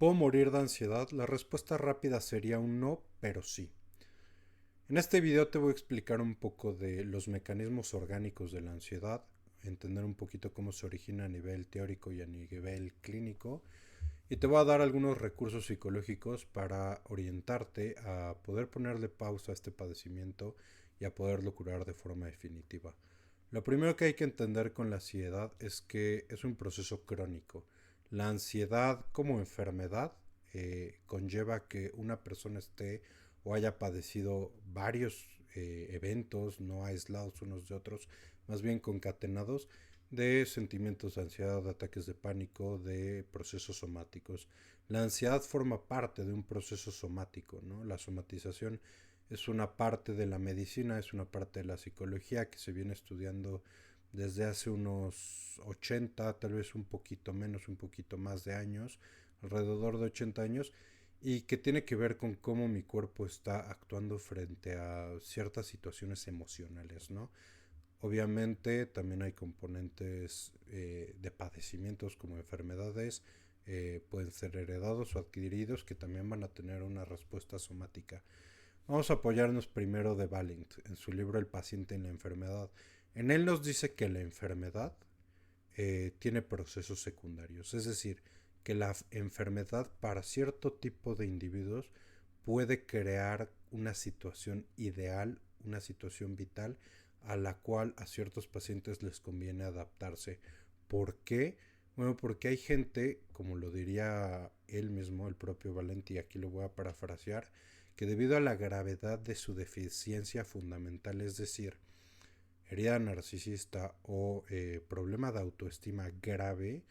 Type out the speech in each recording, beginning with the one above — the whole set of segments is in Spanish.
¿Puedo morir de ansiedad? La respuesta rápida sería un no, pero sí. En este video te voy a explicar un poco de los mecanismos orgánicos de la ansiedad, entender un poquito cómo se origina a nivel teórico y a nivel clínico, y te voy a dar algunos recursos psicológicos para orientarte a poder ponerle pausa a este padecimiento y a poderlo curar de forma definitiva. Lo primero que hay que entender con la ansiedad es que es un proceso crónico. La ansiedad como enfermedad conlleva que una persona esté o haya padecido varios eventos, no aislados unos de otros, más bien concatenados, de sentimientos de ansiedad, de ataques de pánico, de procesos somáticos. La ansiedad forma parte de un proceso somático, ¿no? La somatización es una parte de la medicina, es una parte de la psicología que se viene estudiando desde hace unos 80, tal vez un poquito menos, un poquito más de años, alrededor de 80 años, y que tiene que ver con cómo mi cuerpo está actuando frente a ciertas situaciones emocionales, ¿no? Obviamente también hay componentes de padecimientos como enfermedades, pueden ser heredados o adquiridos que también van a tener una respuesta somática. Vamos a apoyarnos primero de Balint en su libro El paciente en la enfermedad. En él nos dice que la enfermedad tiene procesos secundarios, es decir, que la enfermedad para cierto tipo de individuos puede crear una situación ideal, una situación vital a la cual a ciertos pacientes les conviene adaptarse. ¿Por qué? Bueno, porque hay gente, como lo diría él mismo, el propio Valenti, aquí lo voy a parafrasear, que debido a la gravedad de su deficiencia fundamental, es decir, herida narcisista o problema de autoestima grave,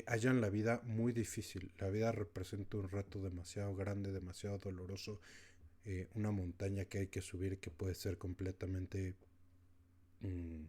hallan la vida muy difícil. La vida representa un reto demasiado grande, demasiado doloroso, una montaña que hay que subir que puede ser completamente mmm,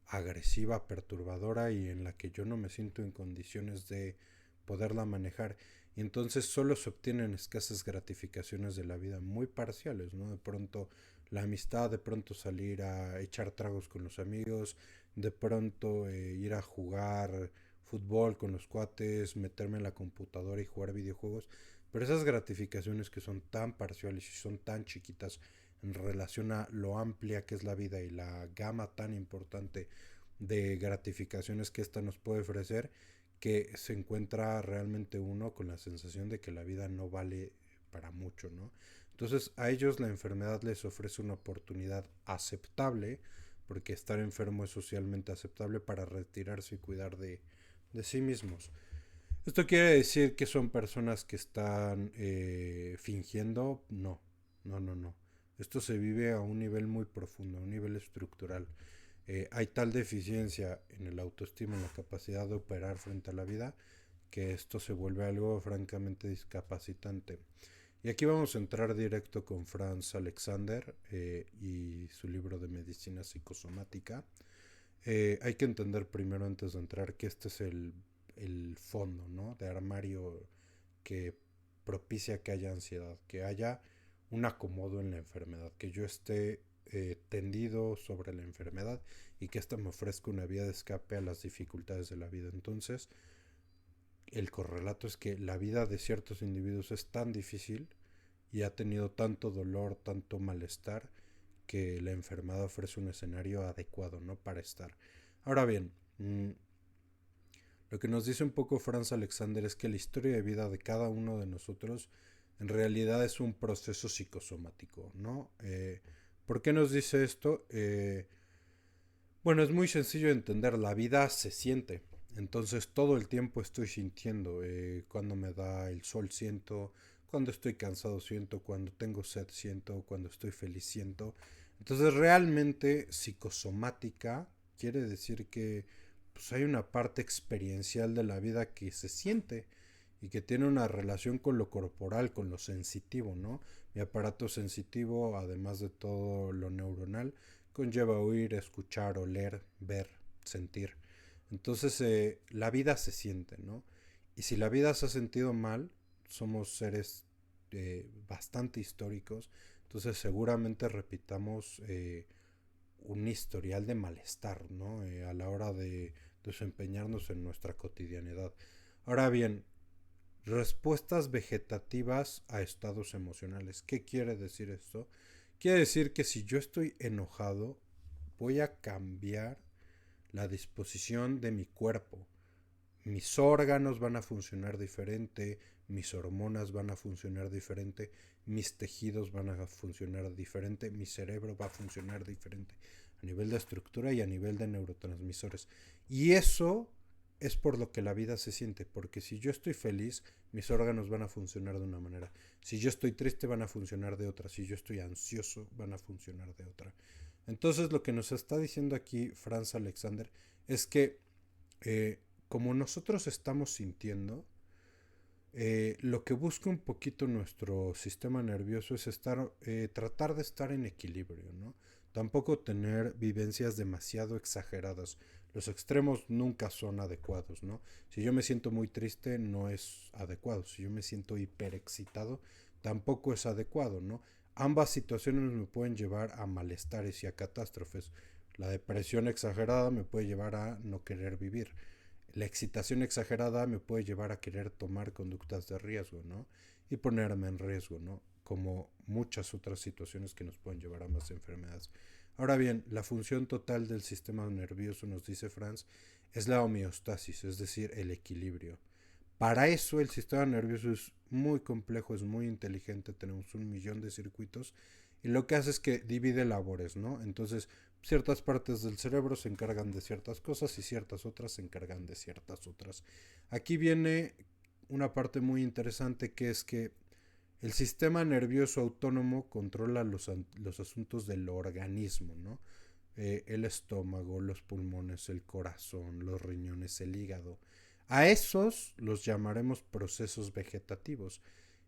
agresiva, perturbadora y en la que yo no me siento en condiciones de poderla manejar. Y entonces solo se obtienen escasas gratificaciones de la vida, muy parciales, ¿no? De pronto la amistad, de pronto salir a echar tragos con los amigos, de pronto ir a jugar fútbol con los cuates, meterme en la computadora y jugar videojuegos. Pero esas gratificaciones que son tan parciales y son tan chiquitas en relación a lo amplia que es la vida y la gama tan importante de gratificaciones que ésta nos puede ofrecer, que se encuentra realmente uno con la sensación de que la vida no vale para mucho, ¿no? Entonces a ellos la enfermedad les ofrece una oportunidad aceptable, porque estar enfermo es socialmente aceptable para retirarse y cuidar de sí mismos. ¿Esto quiere decir que son personas que están fingiendo? No, no, no, no. Esto se vive a un nivel muy profundo, a un nivel estructural. Hay tal deficiencia en el autoestima, en la capacidad de operar frente a la vida, que esto se vuelve algo francamente discapacitante. Y aquí vamos a entrar directo con Franz Alexander y su libro de medicina psicosomática. Hay que entender primero antes de entrar que este es el fondo, ¿no? De armario que propicia que haya ansiedad, que haya un acomodo en la enfermedad, que yo esté tendido sobre la enfermedad y que ésta me ofrezca una vía de escape a las dificultades de la vida. Entonces, el correlato es que la vida de ciertos individuos es tan difícil y ha tenido tanto dolor, tanto malestar, que la enfermedad ofrece un escenario adecuado, ¿no? Para estar. Ahora bien, lo que nos dice un poco Franz Alexander es que la historia de vida de cada uno de nosotros en realidad es un proceso psicosomático, ¿no? ¿Por qué nos dice esto? Bueno, es muy sencillo de entender, la vida se siente, entonces todo el tiempo estoy sintiendo, cuando me da el sol siento, cuando estoy cansado siento, cuando tengo sed siento, cuando estoy feliz siento. Entonces realmente psicosomática quiere decir que pues, hay una parte experiencial de la vida que se siente y que tiene una relación con lo corporal, con lo sensitivo, ¿no? Mi aparato sensitivo, además de todo lo neuronal, conlleva oír, escuchar, oler, ver, sentir. Entonces la vida se siente, ¿no? Y si la vida se ha sentido mal, somos seres bastante históricos, entonces seguramente repitamos un historial de malestar, ¿no? A la hora de desempeñarnos en nuestra cotidianidad. Ahora bien, respuestas vegetativas a estados emocionales. ¿Qué quiere decir esto? Quiere decir que si yo estoy enojado, voy a cambiar la disposición de mi cuerpo. Mis órganos van a funcionar diferente, mis hormonas van a funcionar diferente, mis tejidos van a funcionar diferente, mi cerebro va a funcionar diferente a nivel de estructura y a nivel de neurotransmisores. Y eso es por lo que la vida se siente, porque si yo estoy feliz, mis órganos van a funcionar de una manera. Si yo estoy triste, van a funcionar de otra. Si yo estoy ansioso, van a funcionar de otra. Entonces lo que nos está diciendo aquí Franz Alexander es que como nosotros estamos sintiendo, lo que busca un poquito nuestro sistema nervioso es tratar de estar en equilibrio, ¿no? Tampoco tener vivencias demasiado exageradas. Los extremos nunca son adecuados, ¿no? Si yo me siento muy triste, no es adecuado. Si yo me siento hiperexcitado, tampoco es adecuado, ¿no? Ambas situaciones me pueden llevar a malestares y a catástrofes. La depresión exagerada me puede llevar a no querer vivir. La excitación exagerada me puede llevar a querer tomar conductas de riesgo, ¿no? Y ponerme en riesgo, ¿no? Como muchas otras situaciones que nos pueden llevar a más enfermedades. Ahora bien, la función total del sistema nervioso, nos dice Franz, es la homeostasis, es decir, el equilibrio. Para eso el sistema nervioso es muy complejo, es muy inteligente, tenemos 1 millón de circuitos y lo que hace es que divide labores, ¿no? Entonces, ciertas partes del cerebro se encargan de ciertas cosas y ciertas otras se encargan de ciertas otras. Aquí viene una parte muy interesante que es que el sistema nervioso autónomo controla los asuntos del organismo, ¿no? El estómago, los pulmones, el corazón, los riñones, el hígado. A esos los llamaremos procesos vegetativos.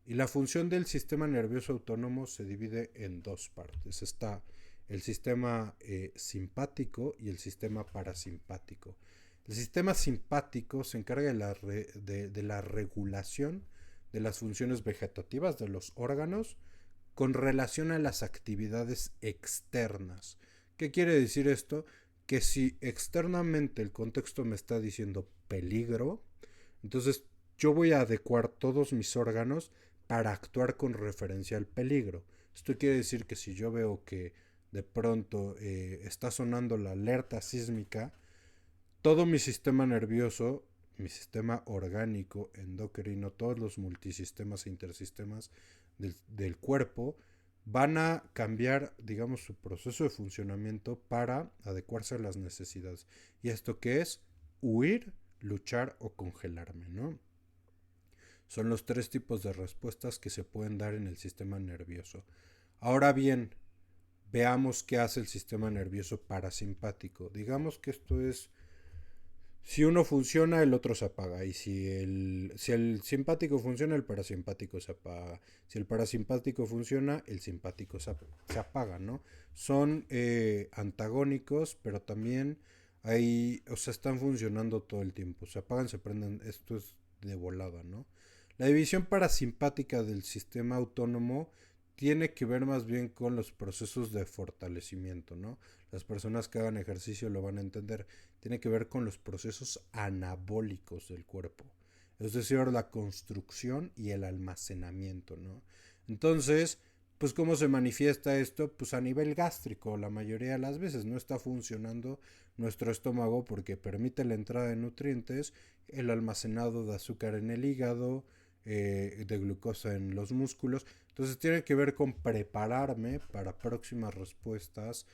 Y la función del sistema nervioso autónomo se divide en dos partes. Está el sistema simpático y el sistema parasimpático. El sistema simpático se encarga de la regulación de las funciones vegetativas de los órganos con relación a las actividades externas. ¿Qué quiere decir esto? Que si externamente el contexto me está diciendo peligro, entonces yo voy a adecuar todos mis órganos para actuar con referencia al peligro. Esto quiere decir que si yo veo que de pronto está sonando la alerta sísmica, todo mi sistema nervioso, mi sistema orgánico, endocrino, todos los multisistemas e intersistemas del cuerpo van a cambiar, digamos, su proceso de funcionamiento para adecuarse a las necesidades. ¿Y esto qué es? Huir, luchar o congelarme, ¿no? Son los 3 tipos de respuestas que se pueden dar en el sistema nervioso. Ahora bien, veamos qué hace el sistema nervioso parasimpático. Digamos que esto es, si uno funciona, el otro se apaga. Y si el simpático funciona, el parasimpático se apaga. Si el parasimpático funciona, el simpático se apaga, ¿no? Son antagónicos, pero también están funcionando todo el tiempo. Se apagan, se prenden. Esto es de volada, ¿no? La división parasimpática del sistema autónomo tiene que ver más bien con los procesos de fortalecimiento, ¿no? Las personas que hagan ejercicio lo van a entender. Tiene que ver con los procesos anabólicos del cuerpo. Es decir, la construcción y el almacenamiento, ¿no? Entonces, pues ¿cómo se manifiesta esto? Pues a nivel gástrico, la mayoría de las veces no está funcionando nuestro estómago porque permite la entrada de nutrientes, el almacenado de azúcar en el hígado, de glucosa en los músculos. Entonces tiene que ver con prepararme para próximas respuestas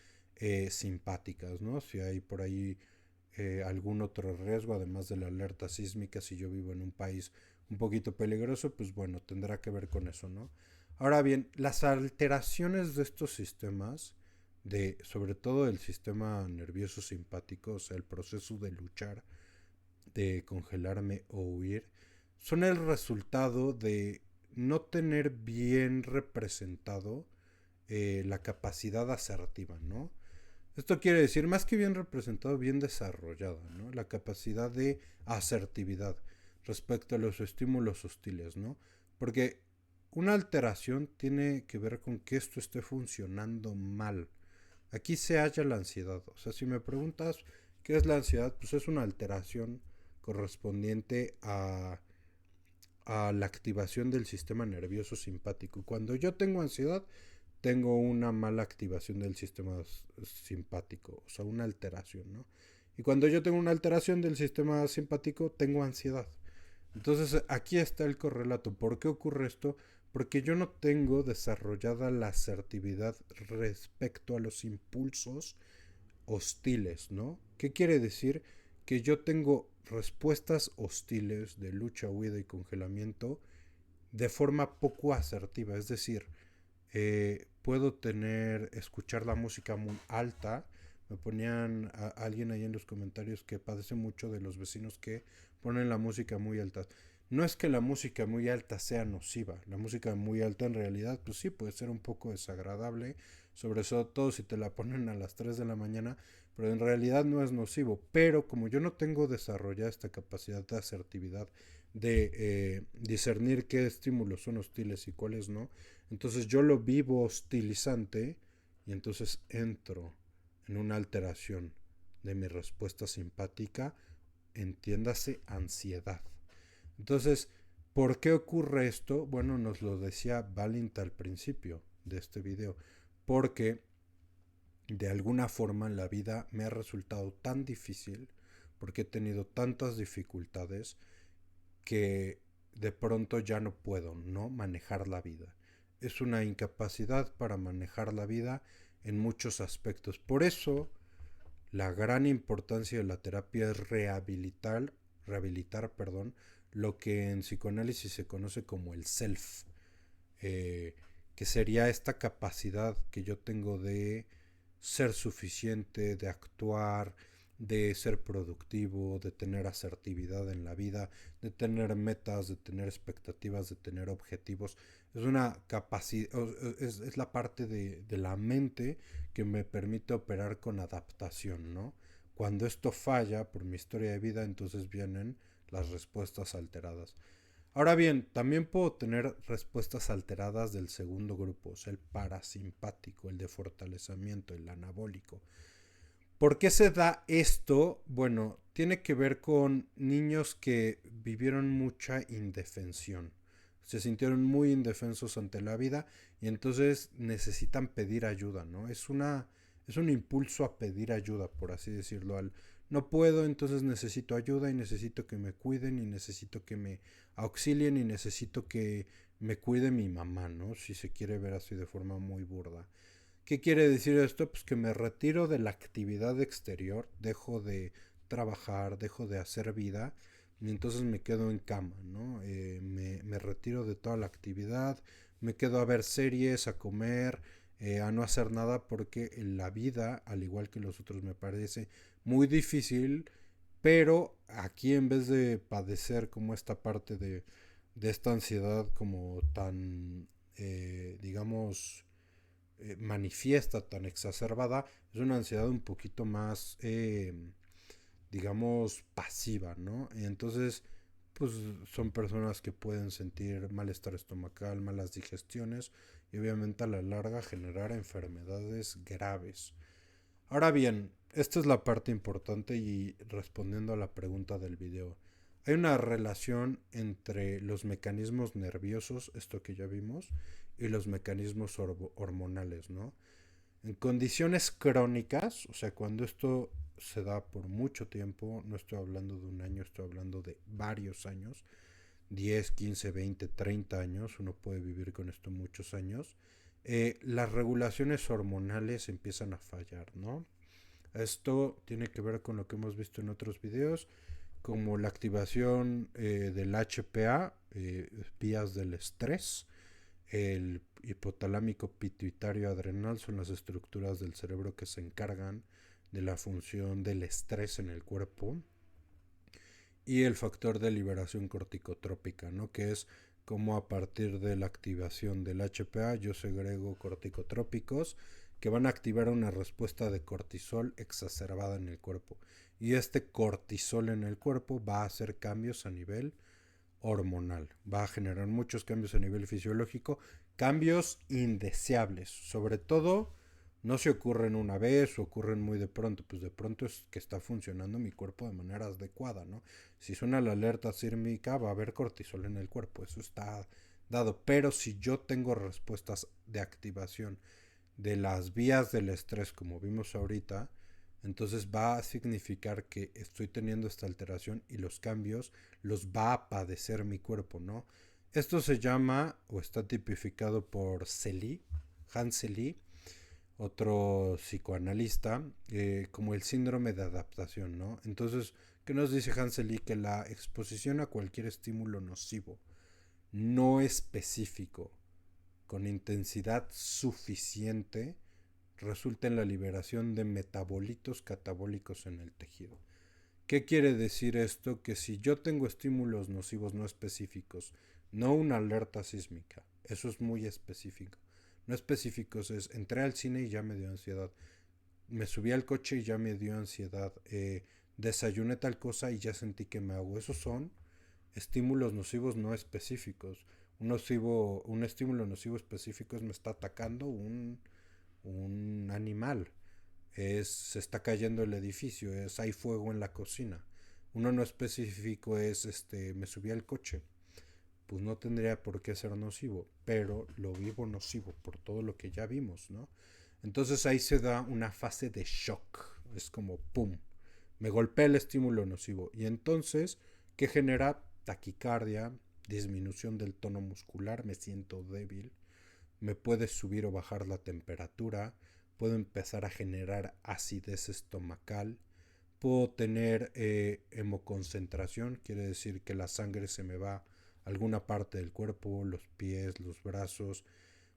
simpáticas, ¿no? Si hay por ahí algún otro riesgo, además de la alerta sísmica, si yo vivo en un país un poquito peligroso, pues bueno, tendrá que ver con eso, ¿no? Ahora bien, las alteraciones de estos sistemas, sobre todo del sistema nervioso simpático, o sea, el proceso de luchar, de congelarme o huir, son el resultado de no tener bien representado la capacidad asertiva, ¿no? Esto quiere decir, más que bien representado, bien desarrollada, ¿no? La capacidad de asertividad respecto a los estímulos hostiles, ¿no? Porque una alteración tiene que ver con que esto esté funcionando mal. Aquí se halla la ansiedad. O sea, si me preguntas qué es la ansiedad, pues es una alteración correspondiente a la activación del sistema nervioso simpático. Cuando yo tengo ansiedad, tengo una mala activación del sistema simpático, o sea, una alteración, ¿no? Y cuando yo tengo una alteración del sistema simpático, tengo ansiedad. Entonces, aquí está el correlato. ¿Por qué ocurre esto? Porque yo no tengo desarrollada la asertividad respecto a los impulsos hostiles, ¿no? ¿Qué quiere decir? Que yo tengo respuestas hostiles de lucha, huida y congelamiento de forma poco asertiva, es decir, puedo escuchar la música muy alta. Me ponían a alguien ahí en los comentarios que padece mucho de los vecinos que ponen la música muy alta. No es que la música muy alta sea nociva, la música muy alta en realidad pues sí puede ser un poco desagradable, sobre todo si te la ponen a las 3 de la mañana, pero en realidad no es nocivo. Pero como yo no tengo desarrollada esta capacidad de asertividad, de discernir qué estímulos son hostiles y cuáles no, entonces yo lo vivo hostilizante y entonces entro en una alteración de mi respuesta simpática, entiéndase ansiedad. Entonces, ¿por qué ocurre esto? Bueno, nos lo decía Valint al principio de este video, porque de alguna forma en la vida me ha resultado tan difícil, porque he tenido tantas dificultades, que de pronto ya no puedo, ¿no? Manejar la vida. Es una incapacidad para manejar la vida en muchos aspectos. Por eso, la gran importancia de la terapia es rehabilitar, lo que en psicoanálisis se conoce como el self, eh, que sería esta capacidad que yo tengo de ser suficiente, de actuar, de ser productivo, de tener asertividad en la vida, de tener metas, de tener expectativas, de tener objetivos. Es una capacidad, es la parte de la mente que me permite operar con adaptación, ¿no? Cuando esto falla por mi historia de vida, entonces vienen las respuestas alteradas. Ahora bien, también puedo tener respuestas alteradas del segundo grupo, o sea, el parasimpático, el de fortalecimiento, el anabólico. ¿Por qué se da esto? Bueno, tiene que ver con niños que vivieron mucha indefensión. Se sintieron muy indefensos ante la vida y entonces necesitan pedir ayuda, ¿no? Es un impulso a pedir ayuda, por así decirlo. No puedo, entonces necesito ayuda y necesito que me cuiden y necesito que me auxilien y necesito que me cuide mi mamá, ¿no? Si se quiere ver así de forma muy burda. ¿Qué quiere decir esto? Pues que me retiro de la actividad exterior, dejo de trabajar, dejo de hacer vida y entonces me quedo en cama, ¿no? Me retiro de toda la actividad, me quedo a ver series, a comer, a no hacer nada porque la vida, al igual que los otros, me parece muy difícil, pero aquí en vez de padecer como esta parte de esta ansiedad como tan, digamos, manifiesta, tan exacerbada, es una ansiedad un poquito más, digamos, pasiva, ¿no? Y entonces, pues son personas que pueden sentir malestar estomacal, malas digestiones y obviamente a la larga generar enfermedades graves. Ahora bien, esta es la parte importante y respondiendo a la pregunta del video. Hay una relación entre los mecanismos nerviosos, esto que ya vimos, y los mecanismos hormonales, ¿no? En condiciones crónicas, o sea, cuando esto se da por mucho tiempo, no estoy hablando de un año, estoy hablando de varios años, 10, 15, 20, 30 años, uno puede vivir con esto muchos años, las regulaciones hormonales empiezan a fallar, ¿no? Esto tiene que ver con lo que hemos visto en otros videos, como la activación del HPA, vías del estrés, el hipotalámico pituitario adrenal son las estructuras del cerebro que se encargan de la función del estrés en el cuerpo, y el factor de liberación corticotrópica, ¿no? Que es como a partir de la activación del HPA yo segrego corticotrópicos que van a activar una respuesta de cortisol exacerbada en el cuerpo. Y este cortisol en el cuerpo va a hacer cambios a nivel hormonal, va a generar muchos cambios a nivel fisiológico, cambios indeseables, sobre todo No se ocurren una vez o ocurren muy de pronto, pues de pronto es que está funcionando mi cuerpo de manera adecuada, ¿no? Si suena la alerta sísmica va a haber cortisol en el cuerpo, eso está dado, pero si yo tengo respuestas de activación de las vías del estrés como vimos ahorita, entonces va a significar que estoy teniendo esta alteración y los cambios los va a padecer mi cuerpo, ¿no? Esto se llama o está tipificado por Selye, Hans Selye, otro psicoanalista, como el síndrome de adaptación, ¿no? Entonces, ¿qué nos dice Hansel? Que la exposición a cualquier estímulo nocivo no específico, con intensidad suficiente, resulta en la liberación de metabolitos catabólicos en el tejido. ¿Qué quiere decir esto? Que si yo tengo estímulos nocivos no específicos, no una alerta sísmica, eso es muy específico. No específicos es, entré al cine y ya me dio ansiedad, me subí al coche y ya me dio ansiedad, desayuné tal cosa y ya sentí que me hago. Esos son estímulos nocivos no específicos. Un estímulo nocivo específico es me está atacando un animal, se está cayendo el edificio, hay fuego en la cocina. Uno no específico es me subí al coche. Pues no tendría por qué ser nocivo, pero lo vivo nocivo por todo lo que ya vimos, ¿no? Entonces ahí se da una fase de shock, es como pum, me golpea el estímulo nocivo y entonces, ¿qué genera? Taquicardia, disminución del tono muscular, me siento débil, me puede subir o bajar la temperatura, puedo empezar a generar acidez estomacal, puedo tener hemoconcentración, quiere decir que la sangre se me va a alguna parte del cuerpo, los pies, los brazos,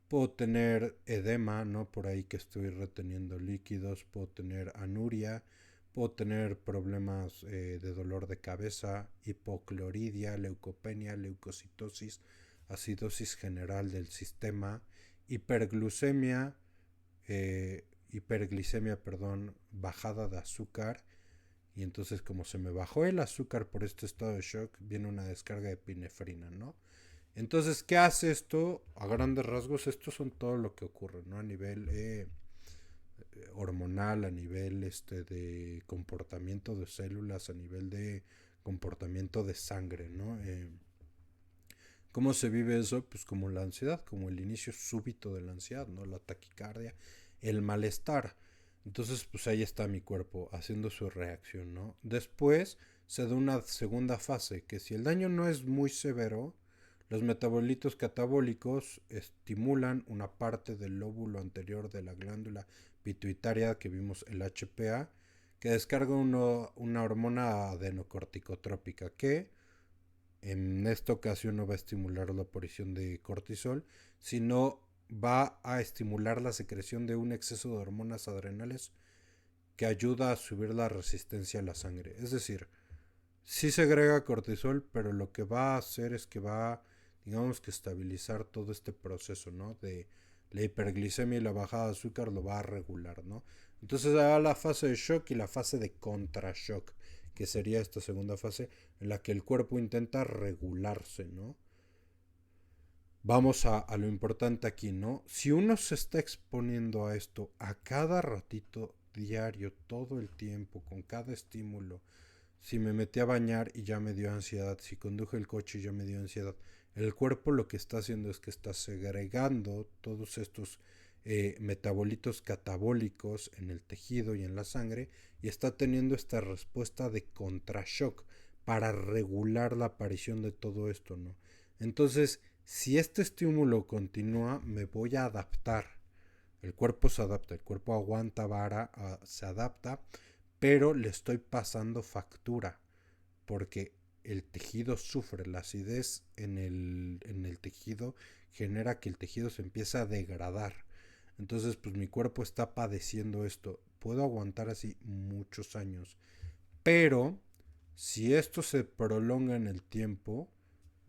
puedo tener edema, ¿no? Por ahí que estoy reteniendo líquidos, puedo tener anuria, puedo tener problemas de dolor de cabeza, hipocloridia, leucopenia, leucocitosis, acidosis general del sistema, hiperglucemia, hiperglicemia, perdón, bajada de azúcar. Y entonces como se me bajó el azúcar por este estado de shock, viene una descarga de epinefrina, ¿no? Entonces, ¿qué hace esto? A grandes rasgos, esto son todo lo que ocurre, ¿no? A nivel hormonal, a nivel de comportamiento de células, a nivel de comportamiento de sangre, ¿no? ¿Cómo se vive eso? Pues como la ansiedad, como el inicio súbito de la ansiedad, ¿no? La taquicardia, el malestar. Entonces, pues ahí está mi cuerpo haciendo su reacción, ¿no? Después se da una segunda fase, que si el daño no es muy severo, los metabolitos catabólicos estimulan una parte del lóbulo anterior de la glándula pituitaria que vimos el HPA, que descarga una hormona adenocorticotrópica que en esta ocasión no va a estimular la aparición de cortisol, sino va a estimular la secreción de un exceso de hormonas adrenales que ayuda a subir la resistencia a la sangre. Es decir, sí segrega cortisol, pero lo que va a hacer es que va, digamos que estabilizar todo este proceso, ¿no? De la hiperglicemia y la bajada de azúcar lo va a regular, ¿no? Entonces da la fase de shock y la fase de contrashock, que sería esta segunda fase en la que el cuerpo intenta regularse, ¿no? Vamos a lo importante aquí, ¿no? Si uno se está exponiendo a esto a cada ratito diario, todo el tiempo, con cada estímulo, si me metí a bañar y ya me dio ansiedad, si conduje el coche y ya me dio ansiedad, el cuerpo lo que está haciendo es que está segregando todos estos metabolitos catabólicos en el tejido y en la sangre y está teniendo esta respuesta de contrashock para regular la aparición de todo esto, ¿no? Entonces, si este estímulo continúa, me voy a adaptar. El cuerpo se adapta, el cuerpo aguanta vara, se adapta, pero le estoy pasando factura porque el tejido sufre, la acidez en el tejido genera que el tejido se empiece a degradar. Entonces, pues mi cuerpo está padeciendo esto. Puedo aguantar así muchos años, pero si esto se prolonga en el tiempo,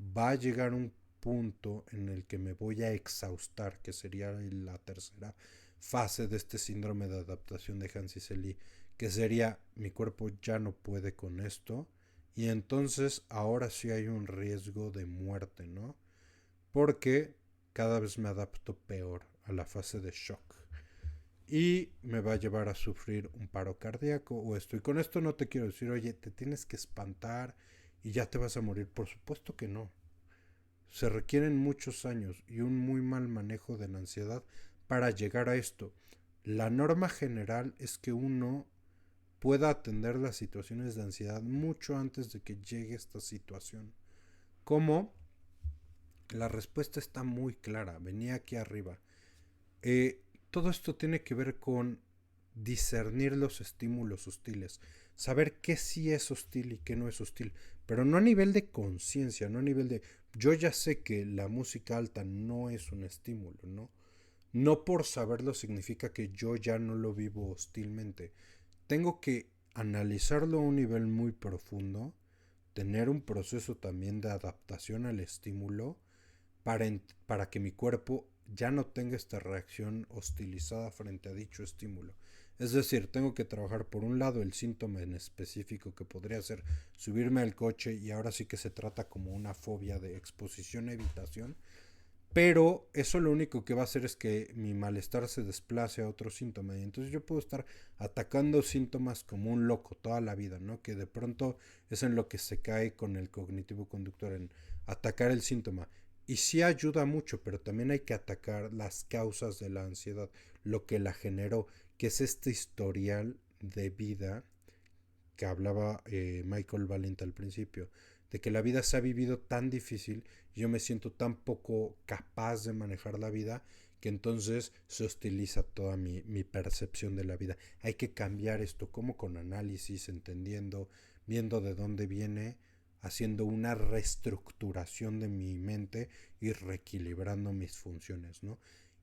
va a llegar un punto en el que me voy a exhaustar, que sería la tercera fase de este síndrome de adaptación de Hansi-Selye, que sería mi cuerpo ya no puede con esto y entonces ahora sí hay un riesgo de muerte, ¿no? Porque cada vez me adapto peor a la fase de shock. y me va a llevar a sufrir un paro cardíaco o esto. Y con esto no te quiero decir, oye, te tienes que espantar y ya te vas a morir. Por supuesto que no. Se requieren muchos años y un muy mal manejo de la ansiedad para llegar a esto. La norma general es que uno pueda atender las situaciones de ansiedad mucho antes de que llegue esta situación. ¿Cómo? La respuesta está muy clara, venía aquí arriba. Todo esto tiene que ver con discernir los estímulos hostiles, saber qué sí es hostil y qué no es hostil, pero no a nivel de conciencia, no a nivel de yo ya sé que la música alta no es un estímulo, ¿no? No por saberlo significa que yo ya no lo vivo hostilmente. Tengo que analizarlo a un nivel muy profundo, tener un proceso también de adaptación al estímulo para que mi cuerpo ya no tenga esta reacción hostilizada frente a dicho estímulo. Es decir, tengo que trabajar por un lado el síntoma en específico que podría ser subirme al coche y ahora sí que se trata como una fobia de exposición-evitación, pero eso lo único que va a hacer es que mi malestar se desplace a otro síntoma y entonces yo puedo estar atacando síntomas como un loco toda la vida, ¿no? Que de pronto es en lo que se cae con el cognitivo conductor, en atacar el síntoma. Y sí ayuda mucho, pero también hay que atacar las causas de la ansiedad, lo que la generó, que es este historial de vida que hablaba Michael Valent al principio, de que la vida se ha vivido tan difícil y yo me siento tan poco capaz de manejar la vida que entonces se hostiliza toda mi percepción de la vida. Hay que cambiar esto como con análisis, entendiendo, viendo de dónde viene, haciendo una reestructuración de mi mente y reequilibrando mis funciones, ¿no?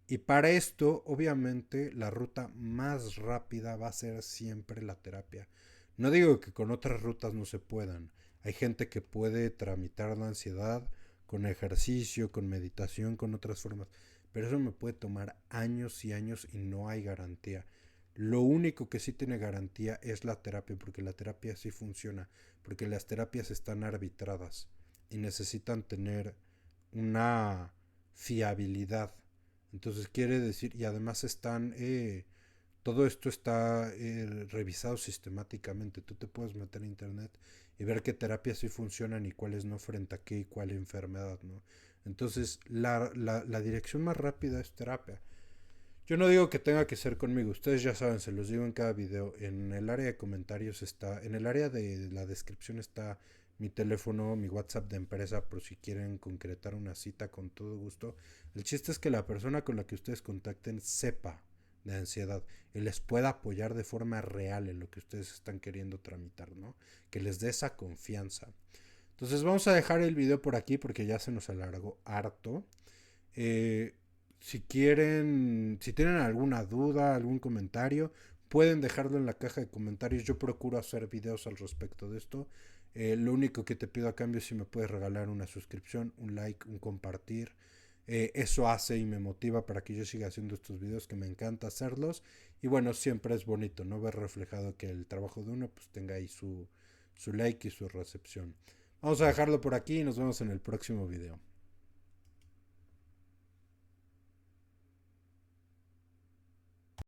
Y para esto, obviamente, la ruta más rápida va a ser siempre la terapia. No digo que con otras rutas no se puedan. Hay gente que puede tramitar la ansiedad con ejercicio, con meditación, con otras formas. Pero eso me puede tomar años y años y no hay garantía. Lo único que sí tiene garantía es la terapia, porque la terapia sí funciona, porque las terapias están arbitradas y necesitan tener una fiabilidad. Entonces quiere decir, y además todo esto está revisado sistemáticamente. Tú te puedes meter a internet y ver qué terapias sí funcionan y cuáles no frente a qué y cuál enfermedad, ¿no? Entonces, la dirección más rápida es terapia. Yo no digo que tenga que ser conmigo, ustedes ya saben, se los digo en cada video. En el área de comentarios está, en el área de la descripción está mi teléfono, mi WhatsApp de empresa, por si quieren concretar una cita con todo gusto. El chiste es que la persona con la que ustedes contacten sepa de ansiedad y les pueda apoyar de forma real en lo que ustedes están queriendo tramitar, ¿no? Que les dé esa confianza. Entonces vamos a dejar el video por aquí porque ya se nos alargó harto. Eh, si quieren, si tienen alguna duda, algún comentario, pueden dejarlo en la caja de comentarios. Yo procuro hacer videos al respecto de esto. Lo único que te pido a cambio es si me puedes regalar una suscripción, un like, un compartir. Eso hace y me motiva para que yo siga haciendo estos videos que me encanta hacerlos. Y bueno, siempre es bonito, ¿no? Ver reflejado que el trabajo de uno pues tenga ahí su like y su recepción. Vamos a dejarlo por aquí y nos vemos en el próximo video.